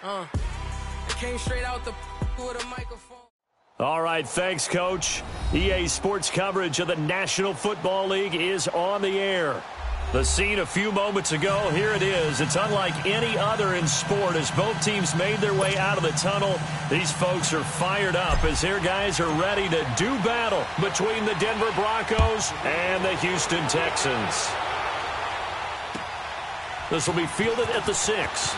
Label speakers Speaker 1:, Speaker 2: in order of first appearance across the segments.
Speaker 1: It came straight out the with a microphone.
Speaker 2: All right, thanks, Coach. EA Sports coverage of the National Football League is on the air. The scene a few moments ago, here it is. It's unlike any other in sport as both teams made their way out of the tunnel. These folks are fired up as their guys are ready to do battle between the Denver Broncos and the Houston Texans. This will be fielded at the 6.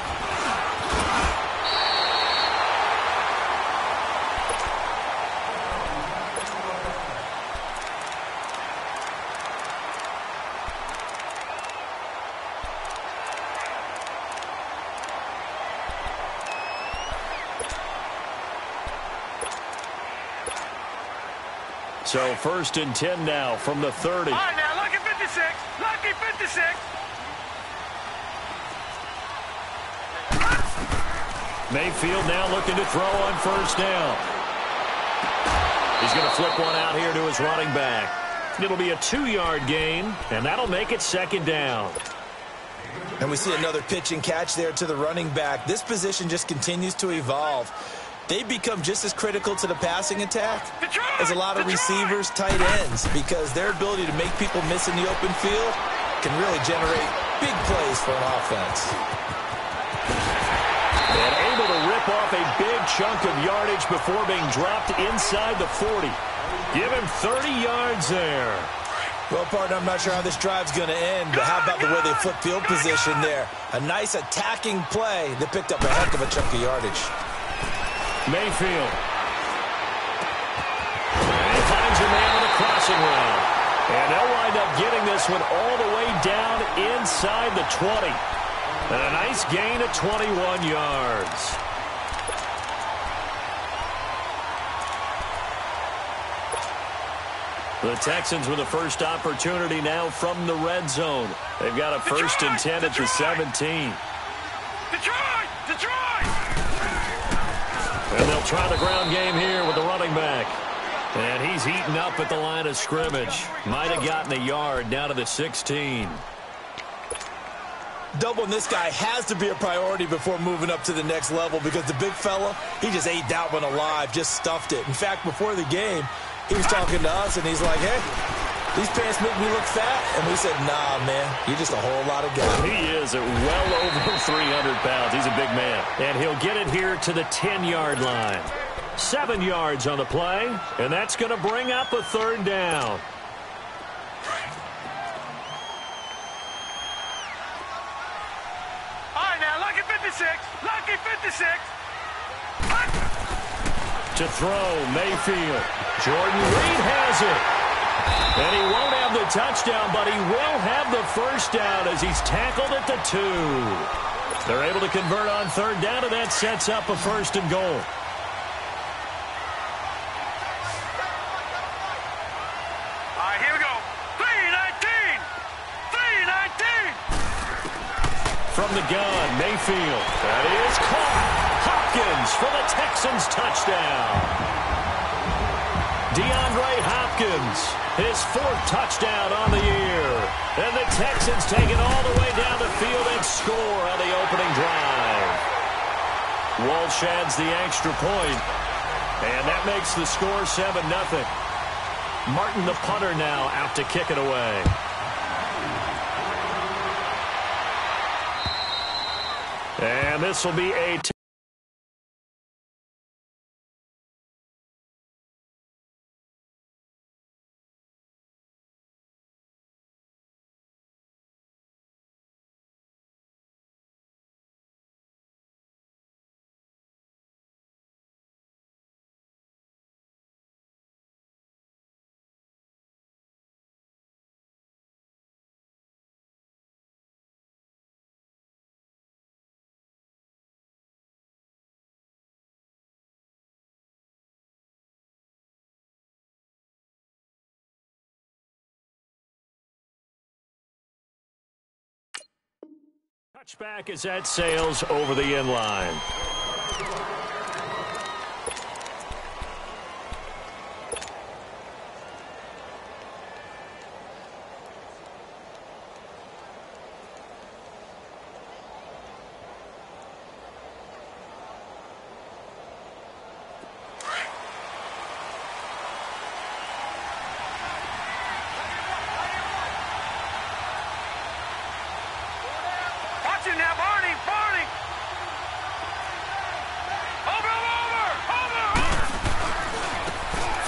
Speaker 2: So 1st and 10 now from the 30.
Speaker 3: All right, now, lucky 56. Lucky 56.
Speaker 2: Mayfield now looking to throw on 1st down. He's going to flip one out here to his running back. It'll be a 2-yard gain, and that'll make it 2nd down.
Speaker 4: And we see another pitch and catch there to the running back. This position just continues to evolve. They become just as critical to the passing attack as a lot of receivers, tight ends, because their ability to make people miss in the open field can really generate big plays for an offense.
Speaker 2: And able to rip off a big chunk of yardage before being dropped inside the 40. Give him 30 yards there.
Speaker 4: Well, partner, I'm not sure how this drive's going to end, but how about the way they flip field position there? A nice attacking play that picked up a heck of a chunk of yardage.
Speaker 2: Mayfield. And he finds a man on a crossing route. And they'll wind up getting this one all the way down inside the 20. And a nice gain of 21 yards. The Texans with the first opportunity now from the red zone. They've got a 1st and 10 at the 17.
Speaker 3: Detroit!
Speaker 2: And they'll try the ground game here with the running back. And he's eaten up at the line of scrimmage. Might have gotten a yard down to the 16.
Speaker 4: Doubling this guy has to be a priority before moving up to the next level because the big fella, he just ate that one alive, just stuffed it. In fact, before the game, he was talking to us, and he's like, hey, these pants make me look fat. And we said, nah, man, you're just a whole lot of guy.
Speaker 2: He is at well over 300 pounds. He's a big man. And he'll get it here to the 10-yard line. 7 yards on the play, and that's going to bring up a 3rd down.
Speaker 3: All right, now, lucky 56. Lucky 56.
Speaker 2: To throw, Mayfield. Jordan Reed has it. And he won't have the touchdown, but he will have the 1st down as he's tackled at the 2. They're able to convert on 3rd down, and that sets up a 1st and goal.
Speaker 3: All right, here we go. 3-19. 3-19.
Speaker 2: From the gun, Mayfield. That is caught. Hopkins for the Texans touchdown. DeAndre Hopkins, his 4th touchdown on the year. And the Texans take it all the way down the field and score on the opening drive. Walsh adds the extra point, and that makes the score 7-0. Martin, the punter, now out to kick it away. And this will be a touchback as that sails over the end line.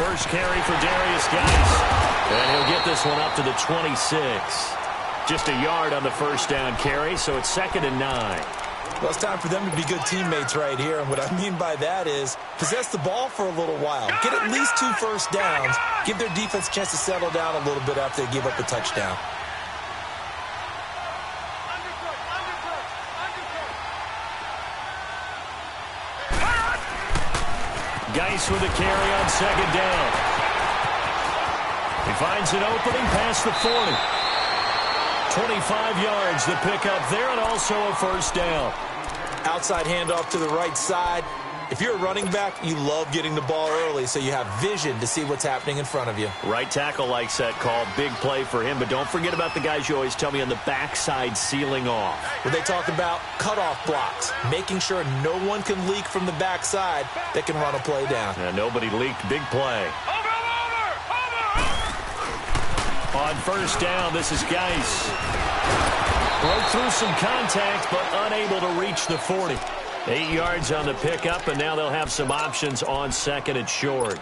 Speaker 2: first carry for Darius Geis. And he'll get this one up to the 26. Just a yard on the first down carry, so it's 2nd and 9.
Speaker 4: Well, it's time for them to be good teammates right here. And what I mean by that is possess the ball for a little while. Get at least 2 first downs. Give their defense a chance to settle down a little bit after they give up a touchdown.
Speaker 2: Geis with a carry on 2nd down. He finds an opening past the 40. 25 yards the pickup there, and also a first down.
Speaker 4: Outside handoff to the right side. If you're a running back, you love getting the ball early so you have vision to see what's happening in front of you.
Speaker 2: Right tackle likes that call. Big play for him, but don't forget about the guys you always tell me on the backside sealing off.
Speaker 4: When they talk about cutoff blocks, making sure no one can leak from the backside that can run a play down.
Speaker 2: And nobody leaked. Big play. On first down, this is Geis. Broke through some contact, but unable to reach the 40. 8 yards on the pickup, and now they'll have some options on 2nd and short.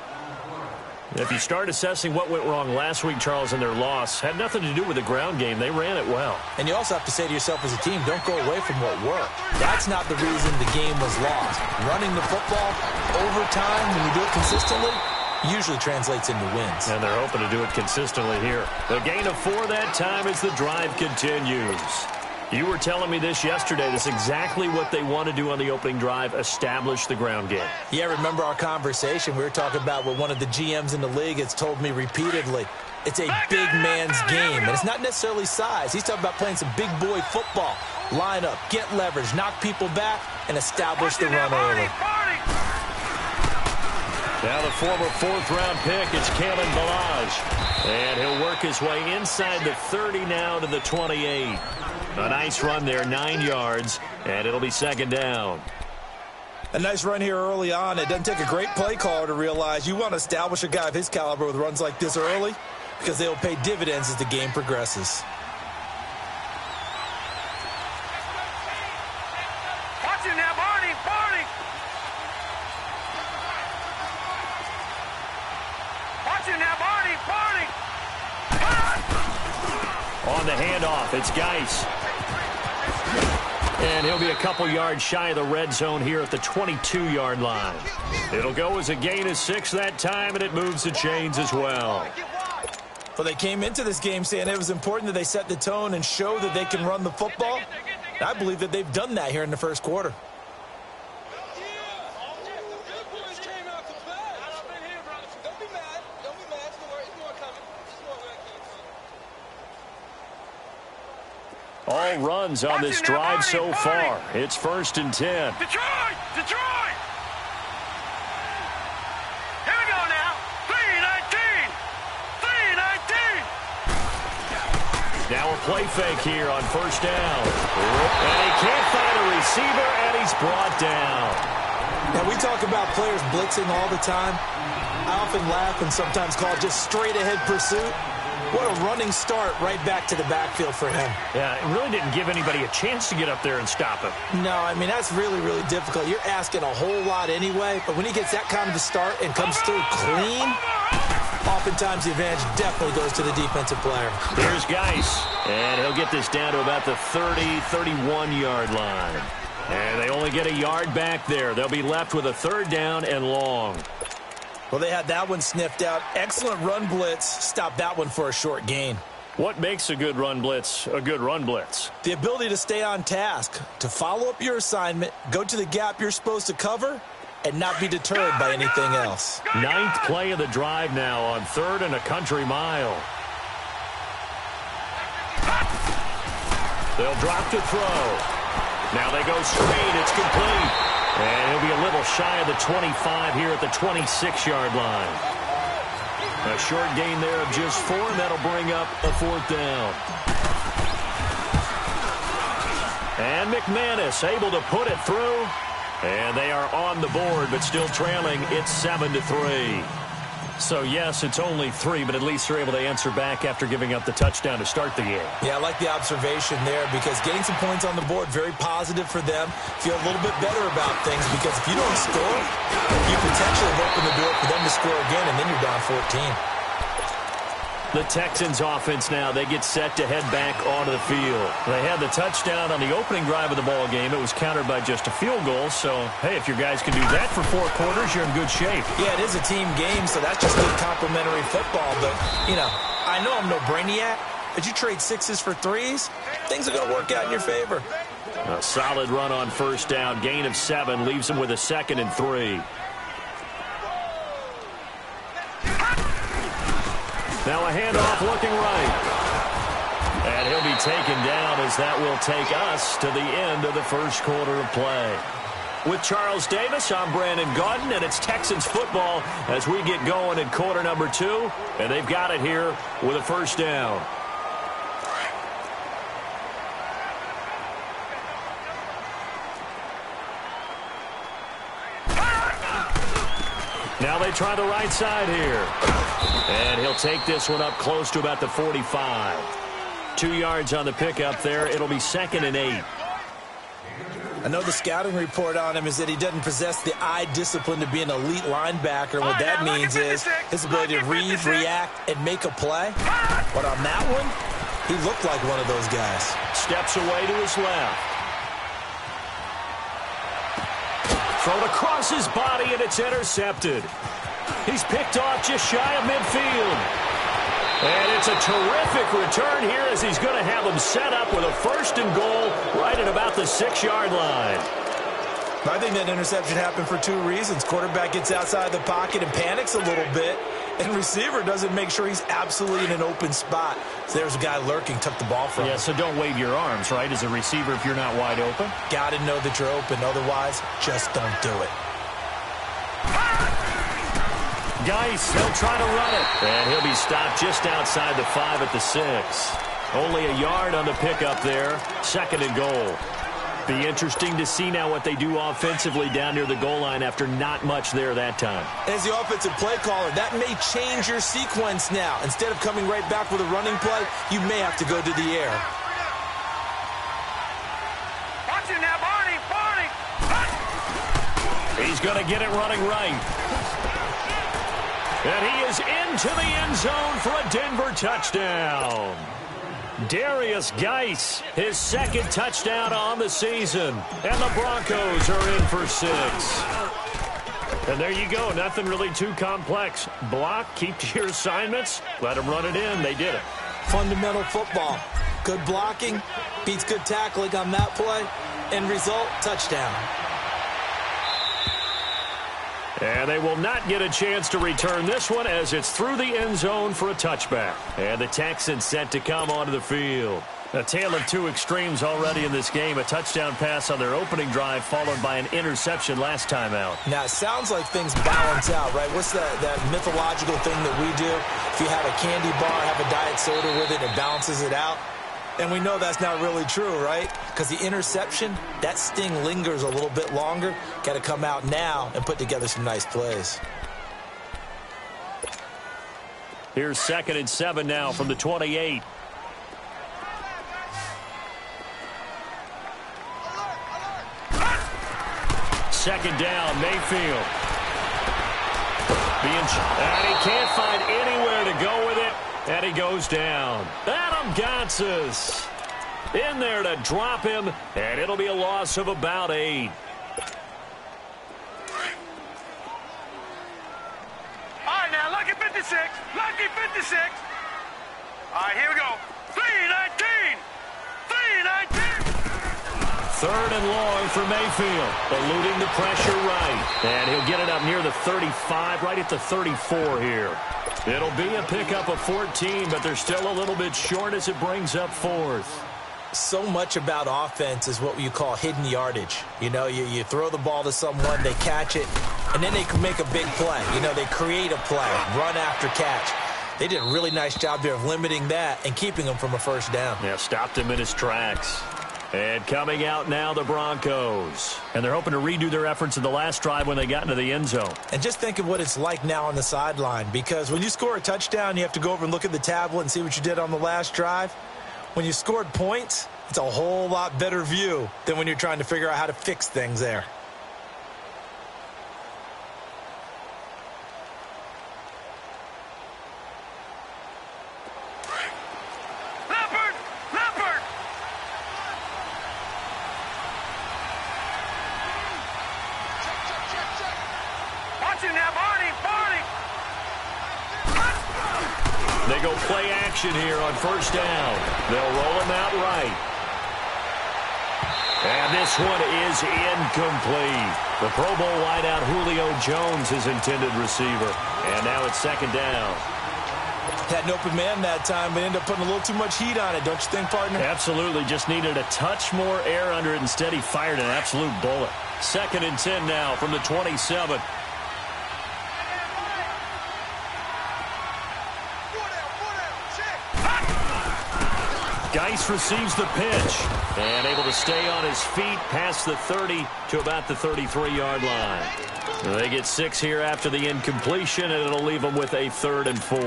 Speaker 2: If you start assessing what went wrong last week, Charles, in their loss, had nothing to do with the ground game. They ran it well.
Speaker 4: And you also have to say to yourself as a team, don't go away from what worked. That's not the reason the game was lost. Running the football over time, when you do it consistently, usually translates into wins.
Speaker 2: And they're hoping to do it consistently here. The gain of 4 that time as the drive continues. You were telling me this yesterday. This is exactly what they want to do on the opening drive, establish the ground game.
Speaker 4: Yeah, remember our conversation. We were talking about what one of the GMs in the league has told me repeatedly. It's a big man's game, and it's not necessarily size. He's talking about playing some big boy football. Line up, get leverage, knock people back, and establish the run early.
Speaker 2: Now the former 4th-round pick, it's Kalen Ballage. And he'll work his way inside the 30 now to the 28. A nice run there, 9 yards, and it'll be 2nd down.
Speaker 4: A nice run here early on. It doesn't take a great play caller to realize you want to establish a guy of his caliber with runs like this early because they'll pay dividends as the game progresses.
Speaker 3: Watch it now, Barney, Barney. Watch it now, Barney, Barney.
Speaker 2: On the handoff, it's Geis. And he'll be a couple yards shy of the red zone here at the 22-yard line. It'll go as a gain of 6 that time, and it moves the chains as well.
Speaker 4: Well, they came into this game saying it was important that they set the tone and show that they can run the football. And I believe that they've done that here in the first quarter.
Speaker 2: All runs on this drive so far. It's 1st and 10.
Speaker 3: Detroit! Detroit! Here we go now. 3-19. 3-19.
Speaker 2: Now a play fake here on first down. And he can't find a receiver, and he's brought down.
Speaker 4: Now, we talk about players blitzing all the time. I often laugh and sometimes call it just straight-ahead pursuit. What a running start right back to the backfield for him.
Speaker 2: Yeah, it really didn't give anybody a chance to get up there and stop him.
Speaker 4: No, I mean, that's really, really difficult. You're asking a whole lot anyway, but when he gets that kind of a start and comes through clean, oftentimes the advantage definitely goes to the defensive player.
Speaker 2: Here's Geis, and he'll get this down to about the 30, 31-yard line. And they only get a yard back there. They'll be left with a 3rd down and long.
Speaker 4: Well, they had that one sniffed out. Excellent run blitz. Stop that one for a short gain.
Speaker 2: What makes a good run blitz a good run blitz?
Speaker 4: The ability to stay on task, to follow up your assignment, go to the gap you're supposed to cover, and not be deterred by anything else.
Speaker 2: 9th play of the drive now on 3rd and a country mile. They'll drop to throw. Now they go straight. It's complete. And he'll be a little shy of the 25 here at the 26-yard line. A short gain there of just 4, and that'll bring up a 4th down. And McManus able to put it through. And they are on the board, but still trailing. It's 7-3. So, yes, it's only 3, but at least they're able to answer back after giving up the touchdown to start the game.
Speaker 4: Yeah, I like the observation there because getting some points on the board, very positive for them. Feel a little bit better about things because if you don't score, you potentially open the door for them to score again, and then you're down 14.
Speaker 2: The Texans offense now, they get set to head back onto the field. They had the touchdown on the opening drive of the ball game. It was countered by just a field goal. So, hey, if your guys can do that for 4 quarters, you're in good shape.
Speaker 4: Yeah, it is a team game, so that's just good complimentary football. But, you know, I know I'm no brainiac, but you trade 6s for 3s, things are going to work out in your favor.
Speaker 2: A solid run on first down. Gain of 7 leaves them with a 2nd and 3. Now a handoff looking right. And he'll be taken down as that will take us to the end of the first quarter of play. With Charles Davis, I'm Brandon Gaudin, and it's Texans football as we get going in quarter number 2. And they've got it here with a first down. Now they try the right side here. And he'll take this one up close to about the 45. 2 yards on the pickup there. It'll be 2nd and 8.
Speaker 4: I know the scouting report on him is that he doesn't possess the eye discipline to be an elite linebacker. And what that means is his ability to read, react, and make a play. But on that one, he looked like one of those guys.
Speaker 2: Steps away to his left. Thrown across his body, and it's intercepted. He's picked off just shy of midfield. And it's a terrific return here as he's going to have them set up with a 1st and goal right at about the 6-yard line.
Speaker 4: I think that interception happened for 2 reasons. Quarterback gets outside the pocket and panics a little bit, and receiver doesn't make sure he's absolutely in an open spot. So there's a guy lurking, took the ball from him.
Speaker 2: Yeah, so don't wave your arms, right, as a receiver if you're not wide open.
Speaker 4: Got to know that you're open. Otherwise, just don't do it.
Speaker 2: Geis, he'll try to run it. And he'll be stopped just outside the 5 at the 6. Only a yard on the pickup there. 2nd and goal. Be interesting to see now what they do offensively down near the goal line after not much there that time.
Speaker 4: As the offensive play caller, that may change your sequence now. Instead of coming right back with a running play, you may have to go to the air.
Speaker 3: Watch it now, Barney.
Speaker 2: He's going to get it running right. And he is into the end zone for a Denver touchdown. Darius Geis, his 2nd touchdown on the season. And the Broncos are in for 6. And there you go. Nothing really too complex. Block, keep to your assignments, let them run it in. They did it.
Speaker 4: Fundamental football. Good blocking, beats good tackling on that play. End result, touchdown.
Speaker 2: And they will not get a chance to return this one as it's through the end zone for a touchback. And the Texans set to come onto the field. A tale of 2 extremes already in this game. A touchdown pass on their opening drive followed by an interception last time out.
Speaker 4: Now, it sounds like things balance out, right? What's that mythological thing that we do? If you have a candy bar, have a diet soda with it, it balances it out. And we know that's not really true, right? Because the interception, that sting lingers a little bit longer. Got to come out now and put together some nice plays.
Speaker 2: Here's 2nd and 7 now from the 28. Second down, Mayfield. And he can't find anywhere to go with it. And he goes down. Adam Gotsis in there to drop him, and it'll be a loss of about 8.
Speaker 3: All right, now, lucky 56. Lucky 56. All right, here we go. 3-19. 3-19.
Speaker 2: 3rd and long for Mayfield. Eluding the pressure right. And he'll get it up near the 35, right at the 34 here. It'll be a pickup of 14, but they're still a little bit short as it brings up 4th.
Speaker 4: So much about offense is what you call hidden yardage. You know, you throw the ball to someone, they catch it, and then they can make a big play. You know, they create a play, run after catch. They did a really nice job there of limiting that and keeping him from a first down.
Speaker 2: Yeah, stopped him in his tracks. And coming out now, the Broncos. And they're hoping to redo their efforts in the last drive when they got into the end zone.
Speaker 4: And just think of what it's like now on the sideline, because when you score a touchdown, you have to go over and look at the tablet and see what you did on the last drive. When you scored points, it's a whole lot better view than when you're trying to figure out how to fix things there.
Speaker 2: They go play action here on first down. They'll roll him out right. And this one is incomplete. The Pro Bowl wideout Julio Jones, his intended receiver. And now it's second down.
Speaker 4: Had an open man that time, but ended up putting a little too much heat on it, don't you think, partner?
Speaker 2: Absolutely. Just needed a touch more air under it. Instead, he fired an absolute bullet. 2nd and 10 now from the 27. Geis receives the pitch and able to stay on his feet past the 30 to about the 33-yard line. They get 6 here after the incompletion, and it'll leave them with a 3rd and 4.
Speaker 3: All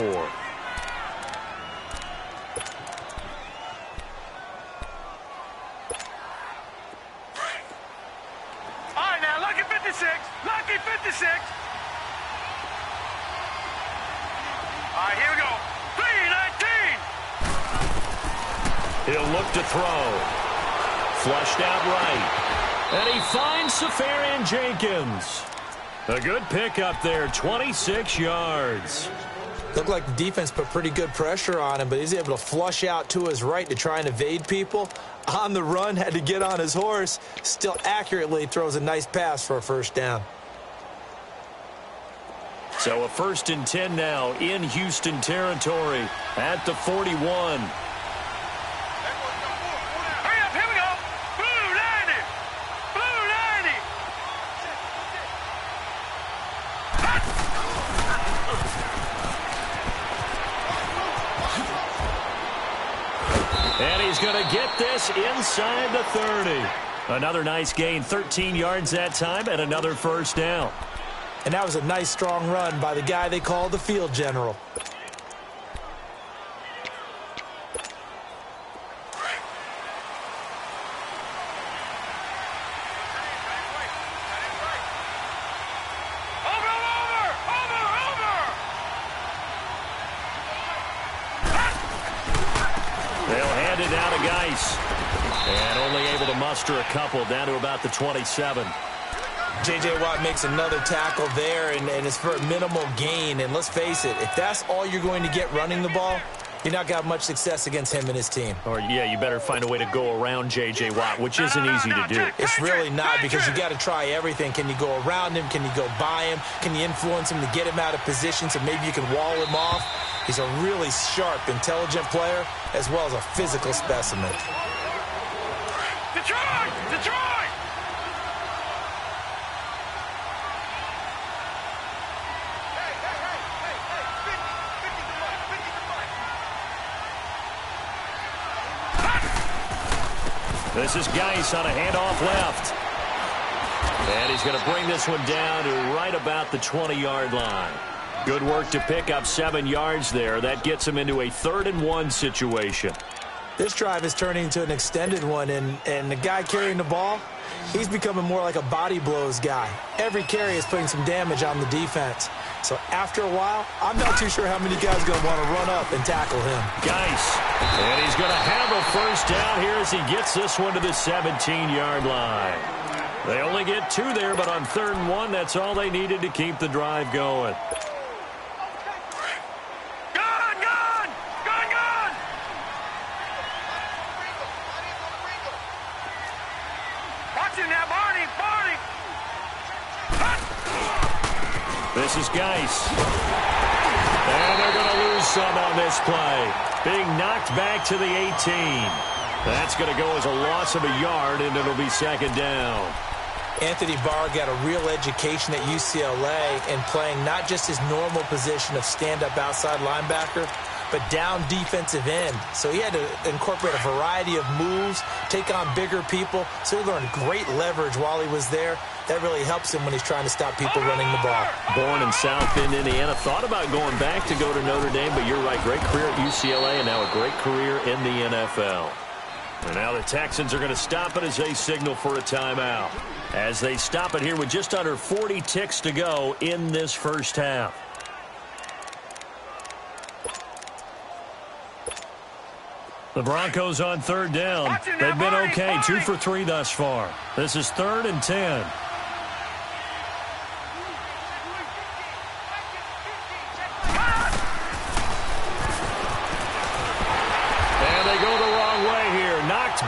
Speaker 3: right, now, lucky 56. Lucky 56. All right, here we go. 3-19.
Speaker 2: He'll look to throw. Flushed out right. And he finds Safarian Jenkins. A good pickup there, 26 yards.
Speaker 4: Looked like the defense put pretty good pressure on him, but he's able to flush out to his right to try and evade people. On the run, had to get on his horse. Still accurately throws a nice pass for a first down.
Speaker 2: So a 1st and 10 now in Houston territory at the 41. And he's going to get this inside the 30. Another nice gain, 13 yards that time, and another first down.
Speaker 4: And that was a nice, strong run by the guy they call the field general.
Speaker 2: And only able to muster a couple down to about the 27.
Speaker 4: J.J. Watt makes another tackle there, and it's for a minimal gain. And let's face it, if that's all you're going to get running the ball, you're not going to have much success against him and his team.
Speaker 2: Or, yeah, you better find a way to go around J.J. Watt, which isn't easy to do.
Speaker 4: It's really not, because you got to try everything. Can you go around him? Can you go by him? Can you influence him to get him out of position so maybe you can wall him off? He's a really sharp, intelligent player, as well as a physical specimen.
Speaker 3: Detroit! Detroit!
Speaker 2: This is Geis on a handoff left. And he's going to bring this one down to right about the 20-yard line. Good work to pick up 7 yards there. That gets him into a 3rd and 1 situation.
Speaker 4: This drive is turning into an extended one, and the guy carrying the ball, he's becoming more like a body blows guy. Every carry is putting some damage on the defense. So after a while, I'm not too sure how many guys are going to want to run up and tackle him.
Speaker 2: Geis, and he's going to have a first down here as he gets this one to the 17-yard line. They only get 2 there, but on 3rd and 1, that's all they needed to keep the drive going. This is Geis. And they're going to lose some on this play. Being knocked back to the 18. That's going to go as a loss of a yard, and it'll be 2nd down.
Speaker 4: Anthony Barr got a real education at UCLA in playing not just his normal position of stand-up outside linebacker, but down defensive end. So he had to incorporate a variety of moves, take on bigger people. So he learned great leverage while he was there. That really helps him when he's trying to stop people running the ball.
Speaker 2: Born in South Bend, Indiana. Thought about going back to go to Notre Dame, but you're right. Great career at UCLA and now a great career in the NFL. And now the Texans are going to stop it as they signal for a timeout. As they stop it here with just under 40 ticks to go in this first half. The Broncos on third down. They've been okay, 2 for 3 thus far. This is 3rd and 10.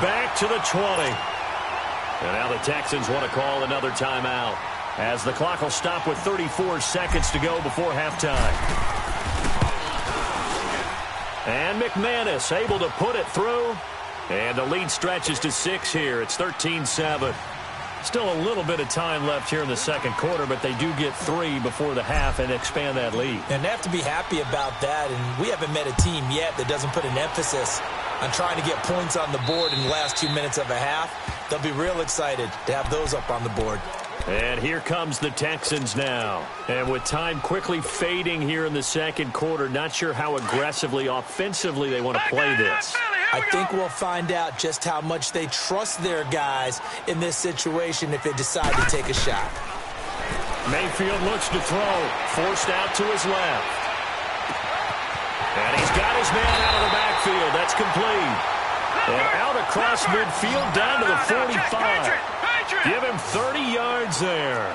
Speaker 2: Back to the 20. And now the Texans want to call another timeout as the clock will stop with 34 seconds to go before halftime. And McManus able to put it through. And the lead stretches to 6 here. It's 13-7. Still a little bit of time left here in the second quarter, but they do get 3 before the half and expand that lead.
Speaker 4: And they have to be happy about that. And we haven't met a team yet that doesn't put an emphasis on trying to get points on the board in the last 2 minutes of a half. They'll be real excited to have those up on the board.
Speaker 2: And here comes the Texans now. And with time quickly fading here in the second quarter, not sure how aggressively, offensively they want to play this.
Speaker 4: I think we'll find out just how much they trust their guys in this situation if they decide to take a shot.
Speaker 2: Mayfield looks to throw, forced out to his left. And he's got his man out of the backfield. That's complete. And out across midfield down to the 45. Give him 30 yards there.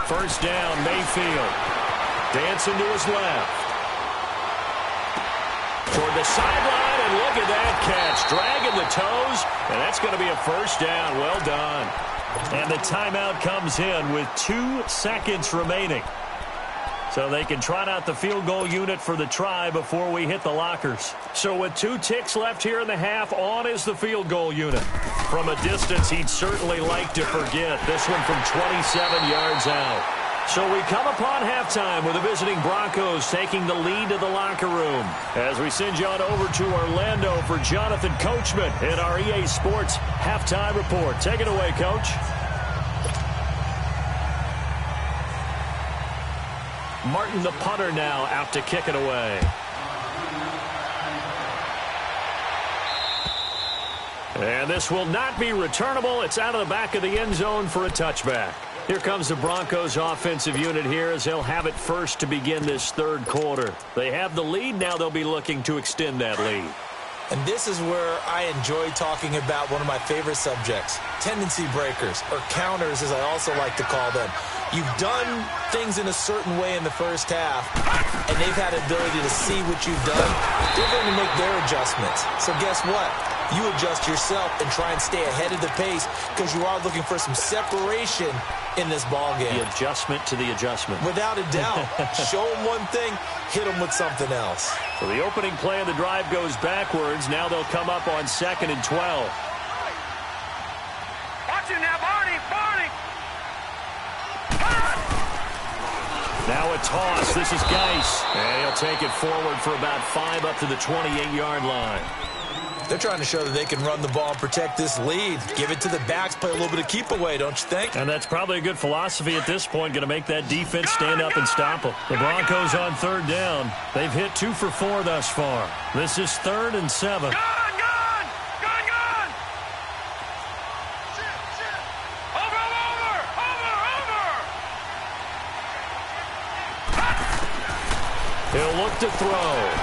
Speaker 2: First down, Mayfield. Dancing to his left. Toward the sideline, and look at that catch. Dragging the toes, and that's going to be a first down. Well done. And the timeout comes in with 2 seconds remaining. So they can trot out the field goal unit for the try before we hit the lockers. So with 2 ticks left here in the half, on is the field goal unit. From a distance, he'd certainly like to forget. This one from 27 yards out. So we come upon halftime with the visiting Broncos taking the lead to the locker room. As we send you on over to Orlando for Jonathan Coachman in our EA Sports Halftime Report. Take it away, Coach. Martin, the punter, now out to kick it away. And this will not be returnable. It's out of the back of the end zone for a touchback. Here comes the Broncos offensive unit here as they'll have it first to begin this third quarter. They have the lead. Now they'll be looking to extend that lead.
Speaker 4: And this is where I enjoy talking about one of my favorite subjects, tendency breakers, or counters as I also like to call them. You've done things in a certain way in the first half, and they've had the ability to see what you've done. They're going to make their adjustments. So guess what? You adjust yourself and try and stay ahead of the pace because you are looking for some separation in this ball game.
Speaker 2: The adjustment to the adjustment.
Speaker 4: Without a doubt. Show them one thing, hit them with something else.
Speaker 2: So the opening play of the drive goes backwards. Now they'll come up on 2nd and 12.
Speaker 3: Watch it now, Barney, Barney.
Speaker 2: Now a toss. This is Geis. And he'll take it forward for about 5 up to the 28-yard line.
Speaker 4: They're trying to show that they can run the ball and protect this lead. Give it to the backs, play a little bit of keep away, don't you think?
Speaker 2: And that's probably a good philosophy at this point, going to make that defense stand up and stop them. The Broncos on third down. They've hit 2 for 4 thus far. This is 3rd and 7.
Speaker 3: Gone!
Speaker 2: He'll look to throw.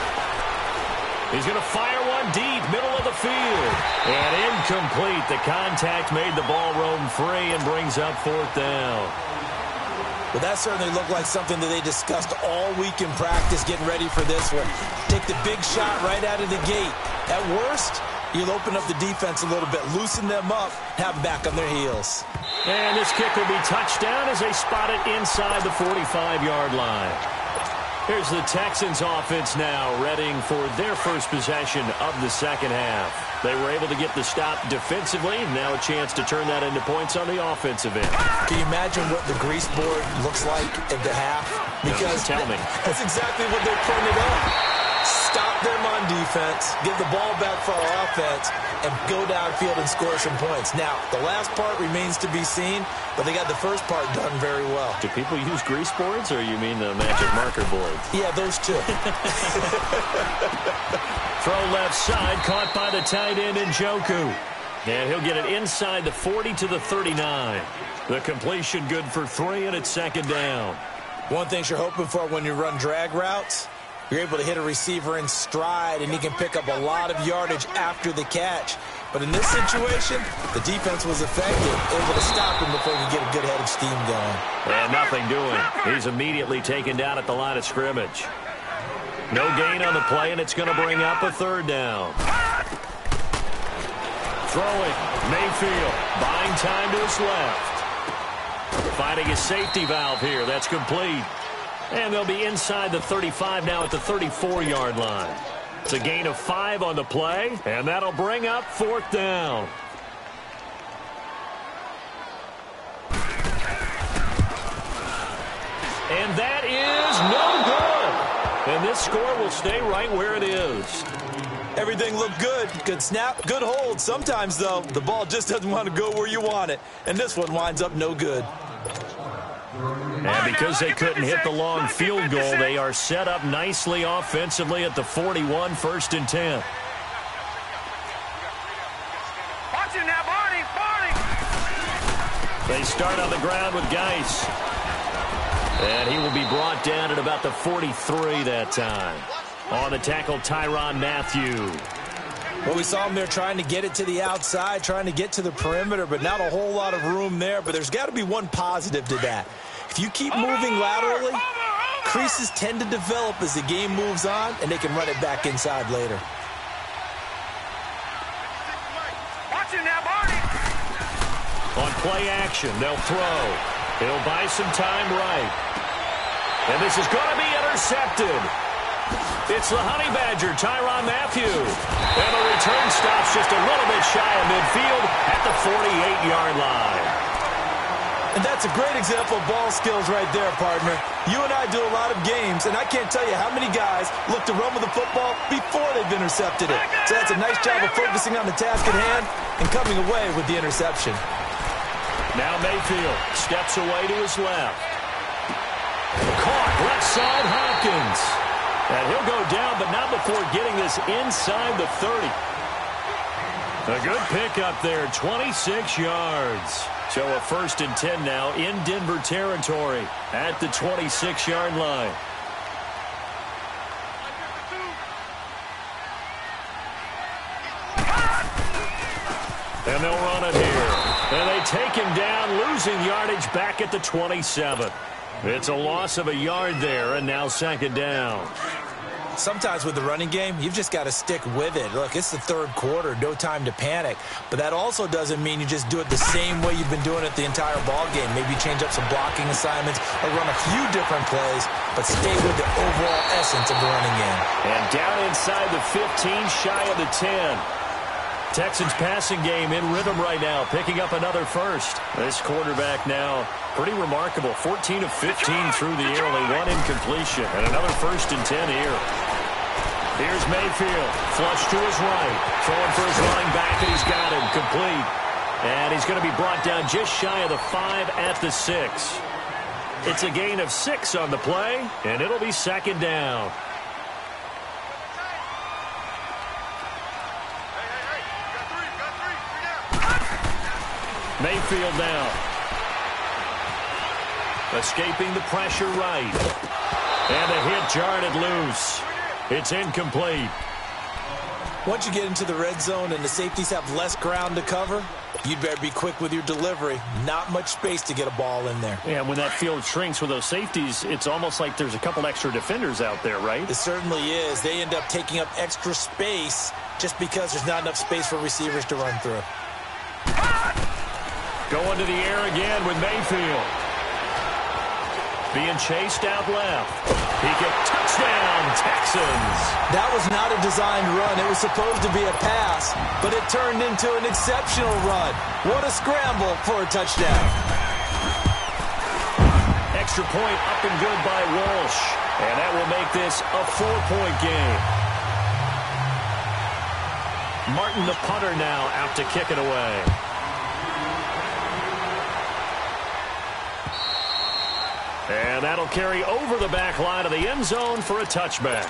Speaker 2: He's going to fire one deep, middle of the field. And incomplete. The contact made the ball roam free and brings up 4th down.
Speaker 4: Well, that certainly looked like something that they discussed all week in practice, getting ready for this one. Take the big shot right out of the gate. At worst, you'll open up the defense a little bit, loosen them up, have them back on their heels.
Speaker 2: And this kick will be touched down as they spot it inside the 45-yard line. Here's the Texans offense now, readying for their first possession of the second half. They were able to get the stop defensively. Now a chance to turn that into points on the offensive end.
Speaker 4: Can you imagine what the grease board looks like at the half? Because
Speaker 2: tell me.
Speaker 4: That's exactly what they're printed up. Stop them on defense, get the ball back for our offense, and go downfield and score some points. Now, the last part remains to be seen, but they got the first part done very well.
Speaker 2: Do people use grease boards, or you mean the magic marker boards?
Speaker 4: Yeah, those two.
Speaker 2: Throw left side, caught by the tight end Njoku. And he'll get it inside the 40 to the 39. The completion good for 3, and it's second down.
Speaker 4: One thing you're hoping for when you run drag routes, you're able to hit a receiver in stride, and he can pick up a lot of yardage after the catch. But in this situation, the defense was effective, able to stop him before he could get a good head of steam going.
Speaker 2: And nothing doing. He's immediately taken down at the line of scrimmage. No gain on the play, and it's going to bring up a third down. Throwing, Mayfield, buying time to his left. Finding his safety valve here. That's complete. And they'll be inside the 35 now at the 34-yard line. It's a gain of 5 on the play, and that'll bring up fourth down. And that is no good. And this score will stay right where it is.
Speaker 4: Everything looked good. Good snap, good hold. Sometimes, though, the ball just doesn't want to go where you want it. And this one winds up no good.
Speaker 2: And because they couldn't hit the long field goal, they are set up nicely offensively at the 41, 1st and 10.
Speaker 3: Watch him now, Barney!
Speaker 2: They start on the ground with Geis. And he will be brought down at about the 43 that time. On the tackle, Tyrann Mathieu.
Speaker 4: Well, we saw him there trying to get it to the outside, trying to get to the perimeter, but not a whole lot of room there. But there's got to be one positive to that. If you keep moving laterally, creases tend to develop as the game moves on, and they can run it back inside later.
Speaker 3: Watch him now, Barney!
Speaker 2: On play action, they'll throw. He'll buy some time right. And this is going to be intercepted. It's the Honey Badger, Tyrann Mathieu. And the return stops just a little bit shy of midfield at the 48-yard line.
Speaker 4: And that's a great example of ball skills right there, partner. You and I do a lot of games, and I can't tell you how many guys look to run with the football before they've intercepted it. So that's a nice job of focusing on the task at hand and coming away with the interception.
Speaker 2: Now Mayfield steps away to his left. Caught left side, Hopkins. And he'll go down, but not before getting this inside the 30. A good pickup there, 26 yards. So a 1st and 10 now in Denver territory at the 26-yard line. And they'll run it here. And they take him down, losing yardage back at the 27. It's a loss of a yard there, and now second down.
Speaker 4: Sometimes with the running game, you've just got to stick with it. Look, it's the third quarter, no time to panic. But that also doesn't mean you just do it the same way you've been doing it the entire ball game. Maybe change up some blocking assignments or run a few different plays, but stay with the overall essence of the running game.
Speaker 2: And down inside the 15, shy of the 10. Texans passing game in rhythm right now, picking up another first. This quarterback now pretty remarkable. 14 of 15 through the air, only one incompletion, and another 1st and 10 here. Here's Mayfield, flush to his right, throwing for his running back, and he's got him complete. And he's going to be brought down just shy of the 5 at the 6. It's a gain of 6 on the play, and it'll be second down. Mayfield now. Escaping the pressure right. And a hit jarred it loose. It's incomplete.
Speaker 4: Once you get into the red zone and the safeties have less ground to cover, you'd better be quick with your delivery. Not much space to get a ball in there.
Speaker 2: Yeah, when that field shrinks with those safeties, it's almost like there's a couple extra defenders out there, right?
Speaker 4: It certainly is. They end up taking up extra space just because there's not enough space for receivers to run through.
Speaker 2: Going to the air again with Mayfield. being chased out left. He gets touchdown, Texans.
Speaker 4: That was not a designed run. It was supposed to be a pass, but it turned into an exceptional run. What a scramble for a touchdown.
Speaker 2: Extra point up and good by Walsh. And that will make this a 4-point game. Martin, the punter, now out to kick it away. And that'll carry over the back line of the end zone for a touchback.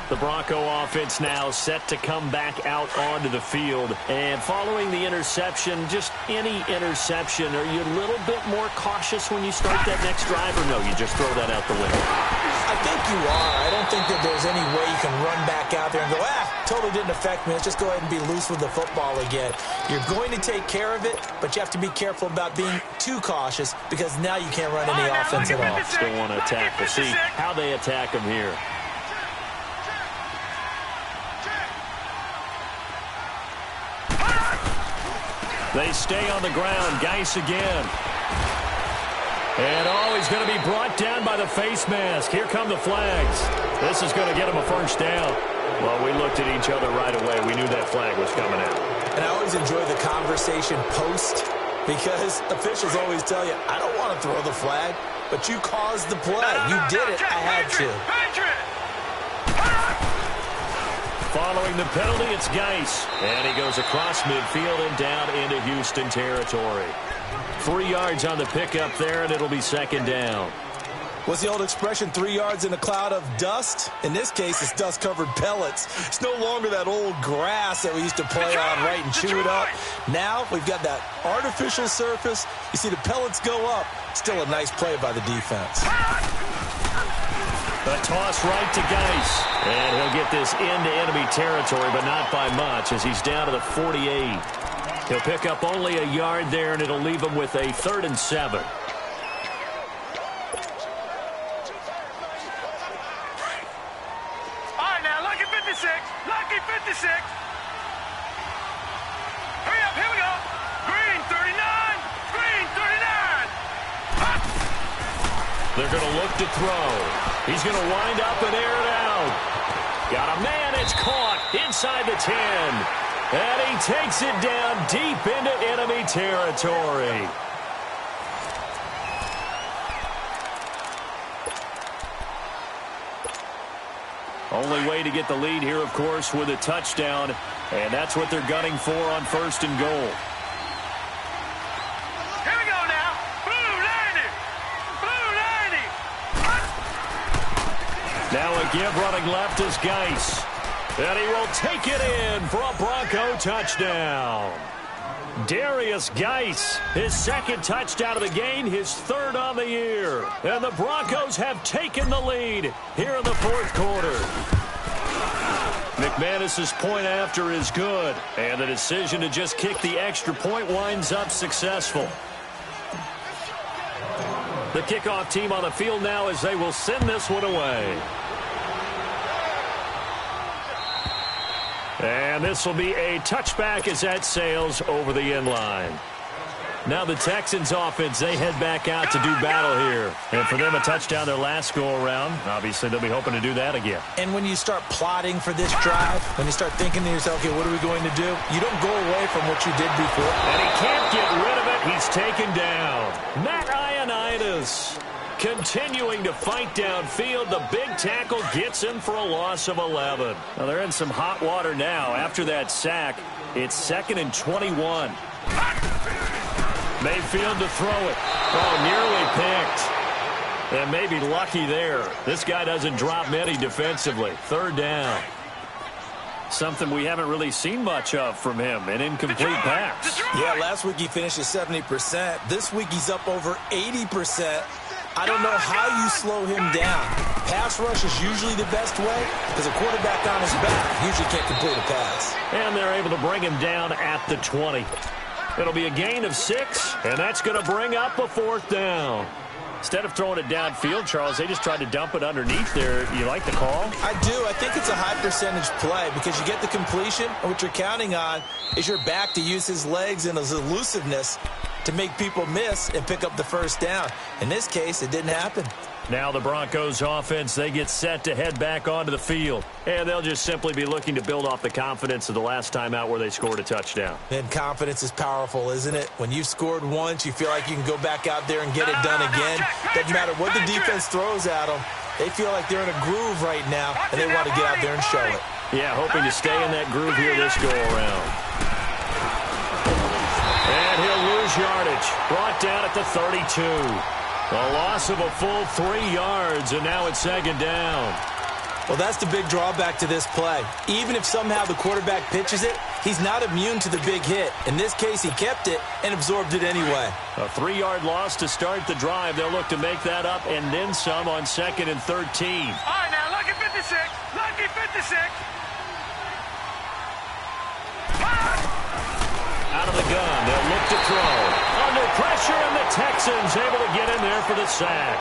Speaker 2: The Bronco offense now set to come back out onto the field. And following the interception, just any interception, are you a little bit more cautious when you start that next drive, or no, you just throw that out the window?
Speaker 4: I think you are. I don't think that there's any way you can run back out there and go, totally didn't affect me. Let's just go ahead and be loose with the football again. You're going to take care of it, but you have to be careful about being too cautious because now you can't run any offense at all.
Speaker 2: Still want to attack. We'll see how they attack him here. They stay on the ground. Geis again. And he's going to be brought down by the face mask. Here come the flags. This is going to get him a first down. Well, we looked at each other right away. We knew that flag was coming out.
Speaker 4: And I always enjoy the conversation post because officials always tell you, I don't want to throw the flag, but you caused the play. You did it. I had to.
Speaker 2: Following the penalty, it's Geis. And he goes across midfield and down into Houston territory. 3 yards on the pickup there, and it'll be second down.
Speaker 4: What's the old expression, 3 yards in a cloud of dust? In this case, it's dust-covered pellets. It's no longer that old grass that we used to play on, right, and chew it up. Now we've got that artificial surface. You see the pellets go up. Still a nice play by the defense.
Speaker 2: A toss right to Geis. And he'll get this into enemy territory, but not by much as he's down to the 48. He'll pick up only a yard there, and it'll leave him with a 3rd and 7.
Speaker 3: All right, now, lucky 56. Lucky 56. Hurry up, here we go. Green 39. Green 39.
Speaker 2: They're going to look to throw. He's going to wind up and air it out. Got a man. It's caught inside the 10. And he takes it down deep into enemy territory. Only way to get the lead here, of course, with a touchdown. And that's what they're gunning for on 1st and goal.
Speaker 3: Here we go now. Blue 90. Blue 90.
Speaker 2: Now a give running left is Geis. And he will take it in for a Bronco touchdown. Darius Geis, his 2nd touchdown of the game, his 3rd on the year. And the Broncos have taken the lead here in the 4th quarter. McManus's point after is good. And the decision to just kick the extra point winds up successful. The kickoff team on the field now as they will send this one away. And this will be a touchback as that sails over the end line. Now the Texans offense, they head back out to do battle here. And for them, a touchdown their last go-around. Obviously, they'll be hoping to do that again.
Speaker 4: And when you start plotting for this drive, when you start thinking to yourself, okay, what are we going to do? You don't go away from what you did before.
Speaker 2: And he can't get rid of it. He's taken down. Matt Ioannidis continuing to fight downfield. The big tackle gets him for a loss of 11. Now they're in some hot water now. After that sack, it's 2nd and 21. Mayfield to throw it. Oh, nearly picked. And maybe lucky there. This guy doesn't drop many defensively. 3rd down. Something we haven't really seen much of from him, an incomplete pass.
Speaker 4: Yeah, last week he finished at 70%. This week he's up over 80%. I don't know how you slow him down. Pass rush is usually the best way because a quarterback on his back usually can't complete a pass.
Speaker 2: And they're able to bring him down at the 20. It'll be a gain of 6, and that's going to bring up a 4th down. Instead of throwing it downfield, Charles, they just tried to dump it underneath there. You like the call?
Speaker 4: I do. I think it's a high percentage play because you get the completion, and what you're counting on is your back to use his legs and his elusiveness to make people miss and pick up the first down. In this case, it didn't happen.
Speaker 2: Now the Broncos offense, they get set to head back onto the field. And they'll just simply be looking to build off the confidence of the last time out where they scored a touchdown.
Speaker 4: And confidence is powerful, isn't it? When you've scored once, you feel like you can go back out there and get it done again. Doesn't matter what the defense throws at them. They feel like they're in a groove right now, and they want to get out there and show it.
Speaker 2: Yeah, hoping to stay in that groove here this go-around. And he'll lose yardage. Brought down at the 32. A loss of a full 3 yards, and now it's second down.
Speaker 4: Well, that's the big drawback to this play. Even if somehow the quarterback pitches it, he's not immune to the big hit. In this case, he kept it and absorbed it anyway.
Speaker 2: A 3-yard loss to start the drive. They'll look to make that up and then some on 2nd and 13.
Speaker 3: All right, now, lucky 56. Lucky 56.
Speaker 2: Out of the gun, they'll look to throw. Under pressure, and the Texans able to get in there for the sack.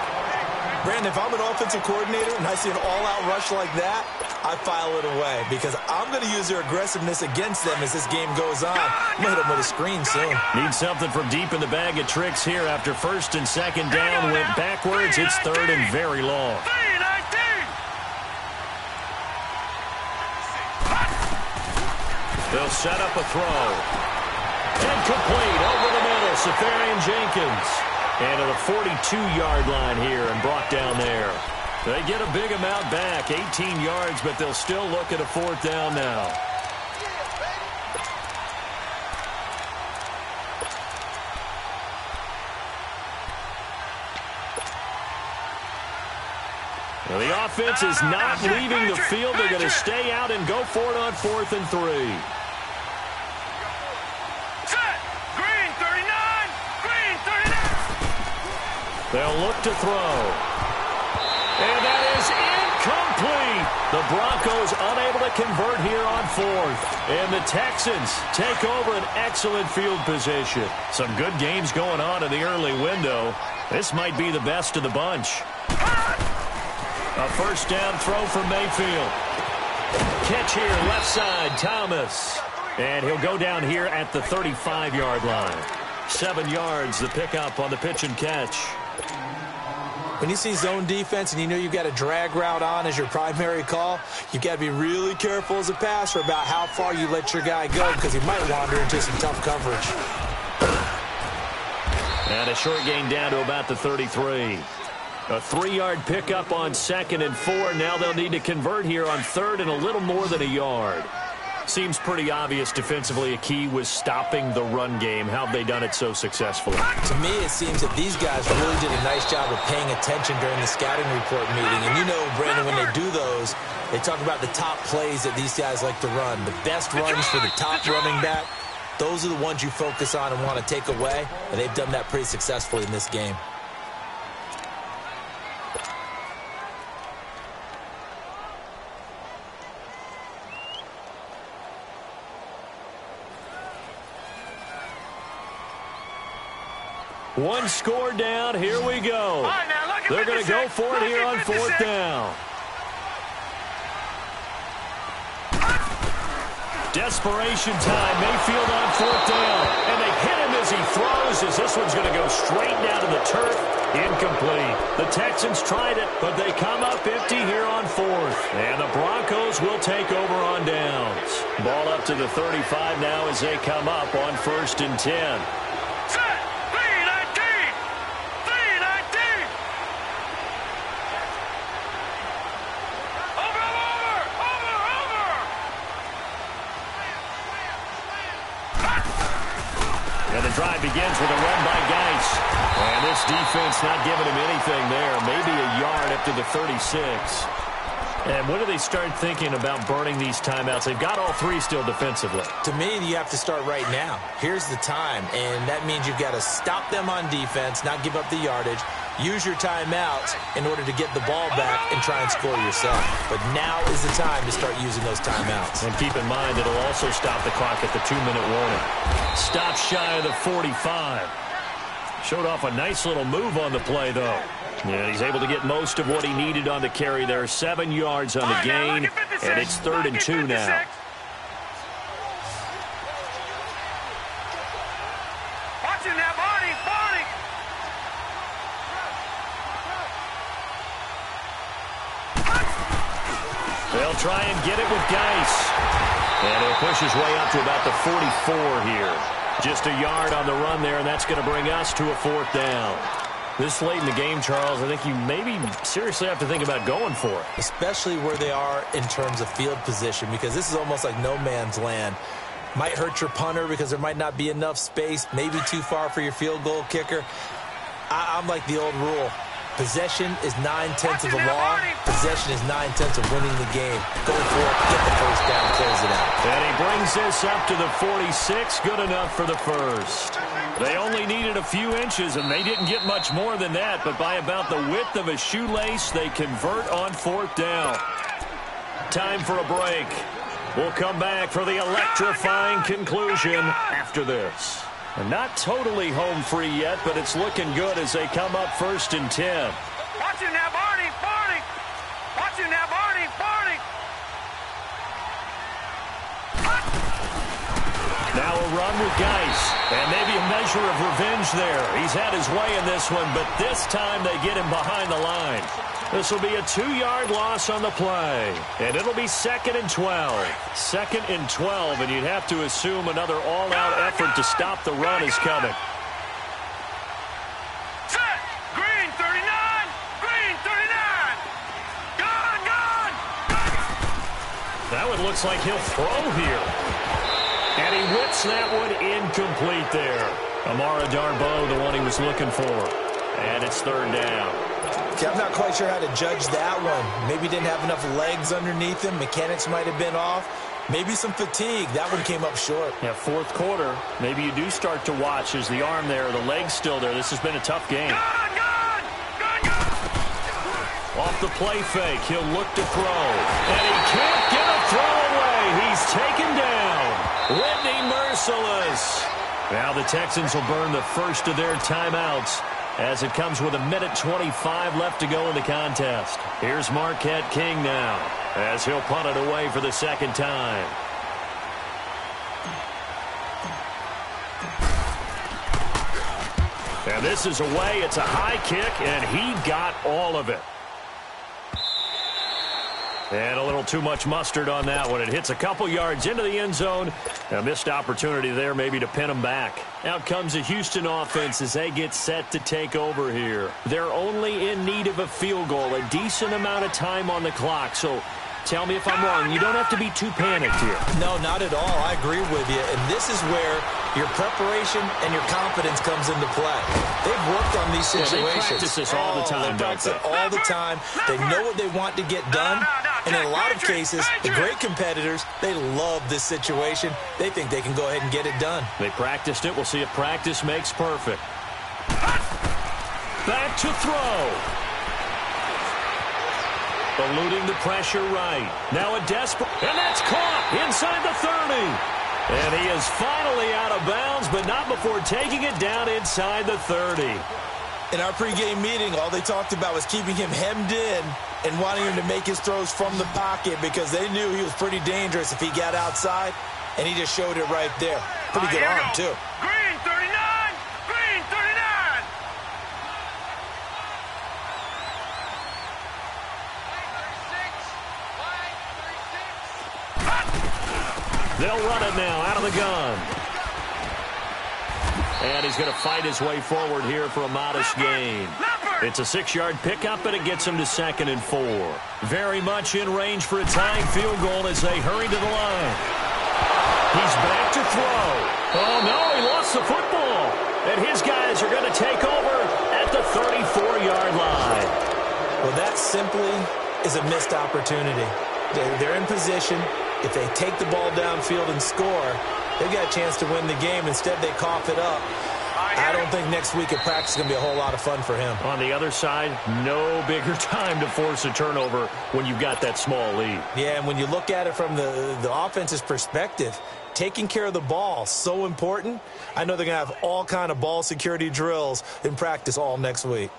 Speaker 4: Brandon, if I'm an offensive coordinator and I see an all-out rush like that, I file it away because I'm going to use their aggressiveness against them as this game goes on. I'm going to hit them with a screen soon.
Speaker 2: Need something from deep in the bag of tricks here after 1st and 2nd down. Went backwards. It's 3rd and very long. They'll set up a throw. Incomplete over the middle. Safarian Jenkins. And to the 42-yard line here and brought down there. They get a big amount back, 18 yards, but they'll still look at a 4th down now. Well, the offense is not leaving the field. They're going to stay out and go for it on 4th and 3. They'll look to throw. And that is incomplete. The Broncos unable to convert here on 4th. And the Texans take over an excellent field position. Some good games going on in the early window. This might be the best of the bunch. A 1st down throw from Mayfield. Catch here, left side, Thomas. And he'll go down here at the 35-yard line. 7 yards, the pickup on the pitch and catch.
Speaker 4: When you see zone defense and you know you've got a drag route on as your primary call, you've got to be really careful as a passer about how far you let your guy go because he might wander into some tough coverage.
Speaker 2: And a short gain down to about the 33. A 3-yard pickup on 2nd and 4. Now they'll need to convert here on 3rd and a little more than a yard. Seems pretty obvious defensively a key was stopping the run game. How have they done it so successfully?
Speaker 4: To me, it seems that these guys really did a nice job of paying attention during the scouting report meeting. And you know, Brandon, when they do those, they talk about the top plays that these guys like to run. The best runs for the top running back, those are the ones you focus on and want to take away. And they've done that pretty successfully in this game.
Speaker 2: One score down. Here we go.
Speaker 3: Right, now,
Speaker 2: they're going to go for it here on 4th down. Desperation time. Mayfield on 4th down. And they hit him as he throws as this one's going to go straight down to the turf. Incomplete. The Texans tried it, but they come up empty here on 4th. And the Broncos will take over on downs. Ball up to the 35 now as they come up on 1st and 10. Drive begins with a run by Geis. And this defense not giving him anything there. Maybe a yard up to the 36. And when do they start thinking about burning these timeouts? They've got all 3 still defensively.
Speaker 4: To me, you have to start right now. Here's the time. And that means you've got to stop them on defense, not give up the yardage. Use your timeouts in order to get the ball back and try and score yourself. But now is the time to start using those timeouts.
Speaker 2: And keep in mind, it'll also stop the clock at the 2-minute warning. Stop shy of the 45. Showed off a nice little move on the play, though. And he's able to get most of what he needed on the carry there. 7 yards on the gain, and it's 3rd and 2 now.
Speaker 3: Watching that body.
Speaker 2: He'll try and get it with Geis. And he'll push his way up to about the 44 here. Just a yard on the run there, and that's going to bring us to a 4th down. This late in the game, Charles, I think you maybe seriously have to think about going for it.
Speaker 4: Especially where they are in terms of field position, because this is almost like no man's land. Might hurt your punter because there might not be enough space, maybe too far for your field goal kicker. I'm like the old rule. Possession is 9/10 of the law. Possession is 9/10 of winning the game. Go for it, get the first down, close it out.
Speaker 2: And he brings this up to the 46. Good enough for the first. They only needed a few inches, and they didn't get much more than that. But by about the width of a shoelace, they convert on 4th down. Time for a break. We'll come back for the electrifying conclusion after this. And not totally home free yet, but it's looking good as they come up 1st and 10.
Speaker 3: Watch it now, Barney, Barney. Watch it now, Barney, Barney.
Speaker 2: Now a run with Geis, and maybe a measure of revenge there. He's had his way in this one, but this time they get him behind the line. This will be a 2-yard loss on the play, and it'll be 2nd and 12. 2nd and 12, and you'd have to assume another all-out effort to stop the run is coming.
Speaker 3: Set. Green 39. Green 39. Gone, gone.
Speaker 2: That one looks like he'll throw here. And he whips that one incomplete there. Amara Darboh, the one he was looking for. And it's 3rd down.
Speaker 4: I'm not quite sure how to judge that one. Maybe didn't have enough legs underneath him. Mechanics might have been off. Maybe some fatigue. That one came up short.
Speaker 2: Yeah, 4th quarter. Maybe you do start to watch as the arm there, the leg's still there. This has been a tough game.
Speaker 3: Gone, gone. Gone, gone.
Speaker 2: Off the play fake, he'll look to throw. And he can't get a throw away. He's taken down. Whitney merciless. Now the Texans will burn the first of their timeouts as it comes with 1:25 left to go in the contest. Here's Marquette King now as he'll punt it away for the 2nd time. And this is away. It's a high kick, and he got all of it. And a little too much mustard on that one. It hits a couple yards into the end zone. A missed opportunity there maybe to pin him back. Out comes the Houston offense as they get set to take over here. They're only in need of a field goal, a decent amount of time on the clock. So tell me if I'm wrong. You don't have to be too panicked here.
Speaker 4: No, not at all. I agree with you. And this is where your preparation and your confidence comes into play. They've worked on these situations.
Speaker 2: Yeah, they practice this all the time,
Speaker 4: they practice it all the time. They know what they want to get done. And in a lot of cases, the great competitors, they love this situation. They think they can go ahead and get it done.
Speaker 2: They practiced it. We'll see if practice makes perfect. Back to throw. Eluding the pressure right. Now a desperate, and that's caught inside the 30. And he is finally out of bounds, but not before taking it down inside the 30.
Speaker 4: In our pregame meeting, all they talked about was keeping him hemmed in and wanting him to make his throws from the pocket because they knew he was pretty dangerous if he got outside, and he just showed it right there. Pretty good arm, too.
Speaker 3: Green 39. Green 39.
Speaker 2: They'll run it now out of the gun. And he's going to fight his way forward here for a modest gain. It's a 6-yard pickup, and it gets him to 2nd and 4. Very much in range for a tying field goal as they hurry to the line. He's back to throw. Oh, no, he lost the football. And his guys are going to take over at the 34-yard line.
Speaker 4: Well, that simply is a missed opportunity. They're in position. If they take the ball downfield and score, they've got a chance to win the game. Instead, they cough it up. I don't think next week at practice is going to be a whole lot of fun for him.
Speaker 2: On the other side, no bigger time to force a turnover when you've got that small lead.
Speaker 4: Yeah, and when you look at it from the offense's perspective, taking care of the ball, so important. I know they're going to have all kind of ball security drills in practice all next week.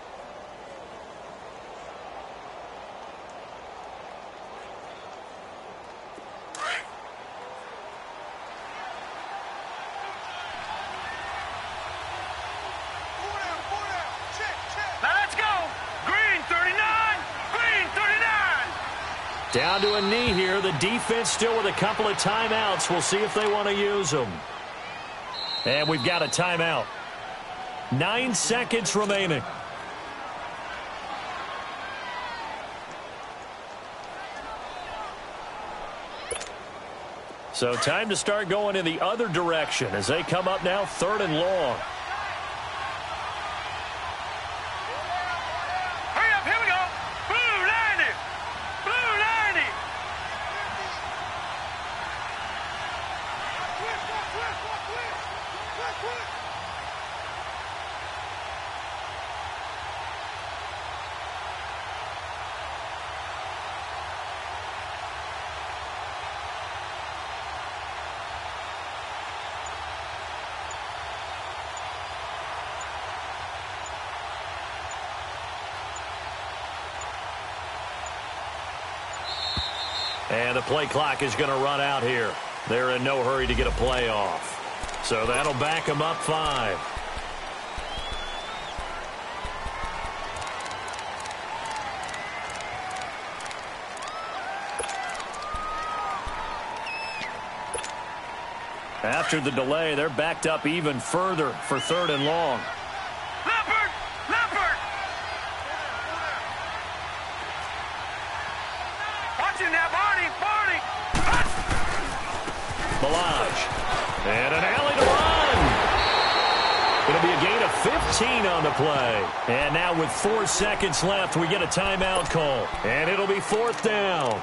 Speaker 2: Down to a knee here. The defense still with a couple of timeouts. We'll see if they want to use them. And we've got a timeout. 9 seconds remaining. So time to start going in the other direction as they come up now 3rd and long.
Speaker 3: Hurry up, here we go. Blue 90. Blue 90.
Speaker 2: And the play clock is going to run out here. They're in no hurry to get a play off. So that'll back them up 5. After the delay, they're backed up even further for 3rd and long.
Speaker 3: Leopard! Leopard! Watching that, Barney! Barney!
Speaker 2: Balaj. And an alley to run. It'll be a gain of 15 on the play. And now with 4 seconds left, we get a timeout call. And it'll be 4th down.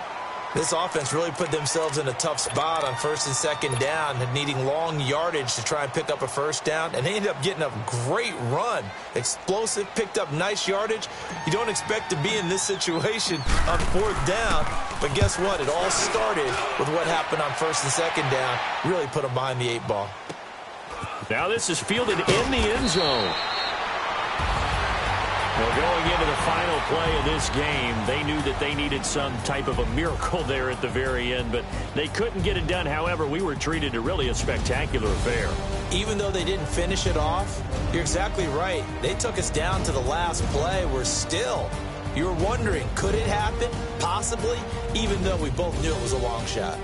Speaker 4: This offense really put themselves in a tough spot on 1st and 2nd down, needing long yardage to try and pick up a 1st down, and they ended up getting a great run. Explosive, picked up nice yardage. You don't expect to be in this situation on 4th down, but guess what? It all started with what happened on 1st and 2nd down. Really put them behind the 8 ball.
Speaker 2: Now this is fielded in the end zone. Well, going into the final play of this game, they knew that they needed some type of a miracle there at the very end, but they couldn't get it done. However, we were treated to really a spectacular affair.
Speaker 4: Even though they didn't finish it off, you're exactly right. They took us down to the last play. We're still, you're wondering, could it happen? Possibly, even though we both knew it was a long shot.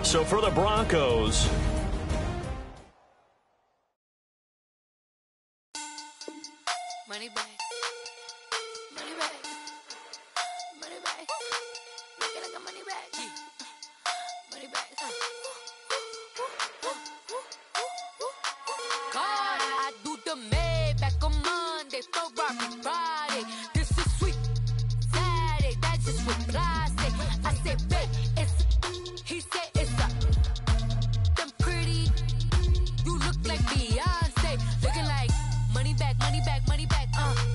Speaker 2: So for the Broncos,
Speaker 5: money back, money back, money back. Make it like a money back, money back. God, I do the Maybach on Monday, Ferrari Friday. This is sweet Saturday, that's just with plastic. I said, babe, it's, he said it's a, them pretty. You look like Beyonce, looking like money back, money back, money back.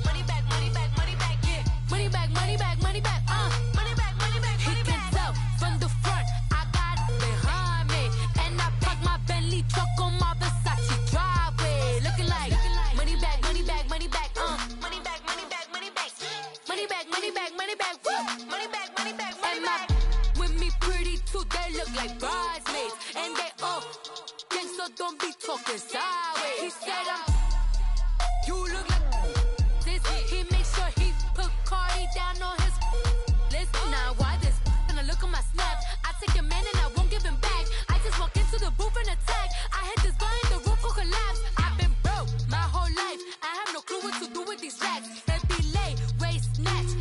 Speaker 5: Money back, money back, money back, yeah. Money back, money back, money back, money back, money back, money back. He can tell from the front, I got it behind me. And I park my Bentley truck on my Versace driveway. Looking like money back, money back, money back, money back, money back, money back. Money back, money back, money back, woo. Money back, money back, money back. With me pretty too, they look like bridesmaids. And they all gang, so don't be talking sideways. He said you look like this. He makes sure he put Cardi down on his list. Now why this? And I look at my snap. I take a man and I won't give him back. I just walk into the booth and attack. I hit this guy in the roof will collapse. I've been broke my whole life. I have no clue what to do with these racks. Heavy lay, waist snatch,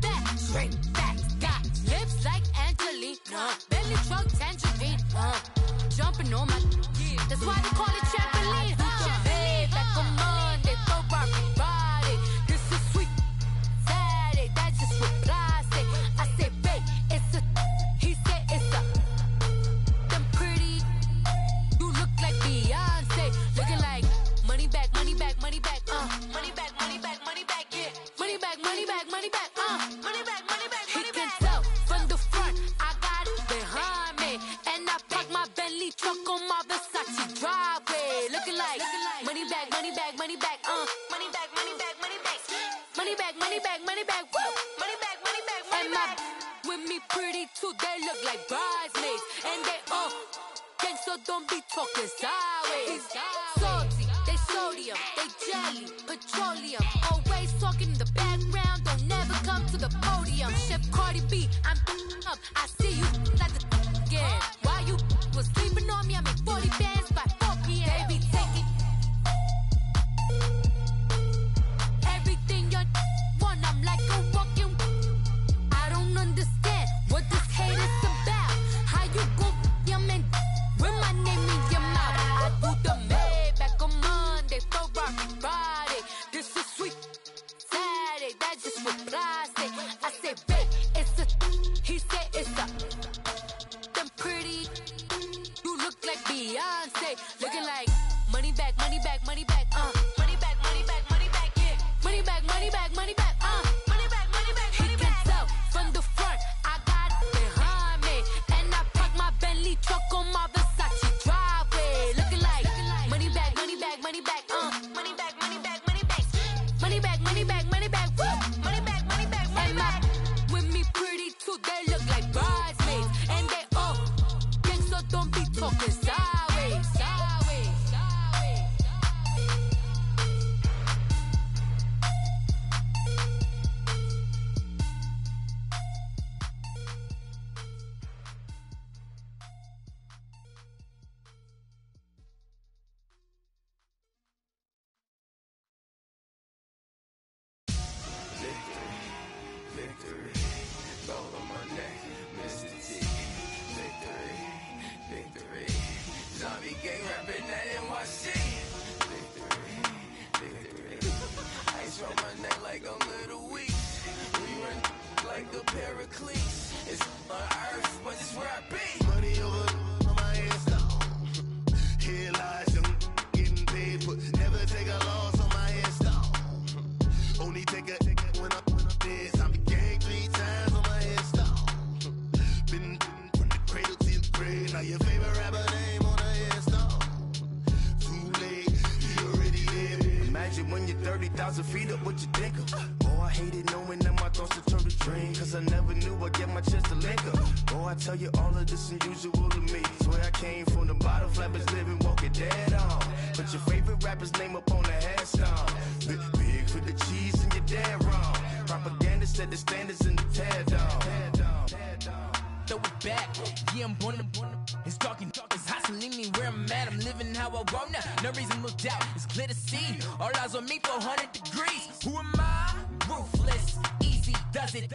Speaker 5: back, straight back. Got lips like Angelina, belly truck tangerine. Jumping on my, that's why they call it trampoline. Babe, back on Monday, Ferrari Friday. This is sweet Saturday, that's just with plastic. I said, babe, it's a, he said it's a, them pretty. You look like Beyonce, looking like money back, money back, money back, money back, money back, money back, yeah. Money back, money back, money back, money back, money back, money back. He can tell from the front, I got it behind me, and I park my Bentley truck on my Versace driveway. Looking like money back, money back, money back, money back, money back, money back, money back, money back, money back, woo. Money back, money back, money back. With me pretty too, they look like bridesmaids, and they all gang, so don't be talking sideways. Salty, they sodium, they jelly, petroleum. Always talking in the background, don't never come to the podium. Chef Cardi B, I'm up. I see you like the again. Why you was sleeping on me? I make 40 bands by 4 p.m. They be taking everything you want. I'm like a walking. I don't understand what this hate is about. How you go your man with my name in your mouth? I do the Maybach on Monday, for Friday. This is sweet Saturday. That's just what plastic. I say, babe, it's a. He said it's a. Them pretty. You look like Beyonce, looking like money back, money back, money back, money back, money back, money back, yeah, money back, money back, money back, money back, money back, money back. He can tell from the front, I got it behind me, and I park my Bentley truck on my Versace driveway, looking like money back, money back, money back, money back, money back, money back, money back, money back, money back, money back, money back, money back. With me pretty too, they look like bridesmaids, and they all gang, so don't be talking sideways, sideways, sideways.
Speaker 6: When you're 30,000 feet up, what you think of? Oh, I hated knowing that my thoughts would turn to dream, cause I never knew I'd get my chance to link up. Oh, I tell you all of this unusual to me. Swear I came from the bottom, flappers living, walking dead on. Put your favorite rapper's name up on the headstone. Big for the cheese and you're dead wrong. Propaganda set the standards in the tear down.
Speaker 7: Throw it back, yeah, I'm born to. It's talking, it's hustling me where I'm at. I'm living how I want now. No reason to look doubt, it's clear to see. All eyes on me for 100 degrees. Who am I? Ruthless, easy, does it.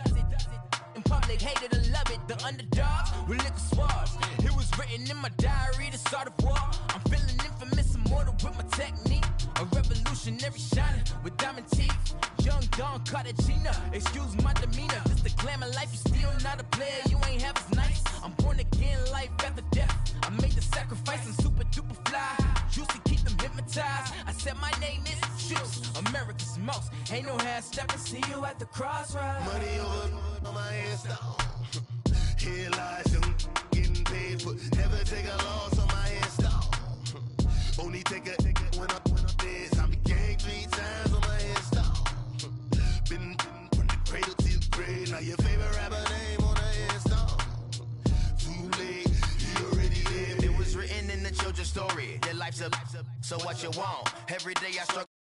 Speaker 7: In public, hate it or love it. The underdogs with liquor swabs. It was written in my diary to start a war. I'm feeling infamous, immortal with my technique. A revolutionary shining with diamond teeth. Young Don Cartagena, excuse my demeanor. Just the glamour life, you still not a player. You ain't half as nice. I'm born again, life after death. I made the sacrifice, I'm super duper fly. Used to keep them hypnotized. I said my name is Juice, America's most. Ain't no half stepping. See you at the crossroads.
Speaker 6: Money over on my headstone. Here lies young, getting paid, but never take a loss on my headstone. Only take a when I'm dead. I be gang 3 times on my headstone. Been from the cradle to the grave. Now your favorite rapper name on the headstone. Too late, you already lived. It was written in the children's story. Your life's a so what you want. Every day I struggle.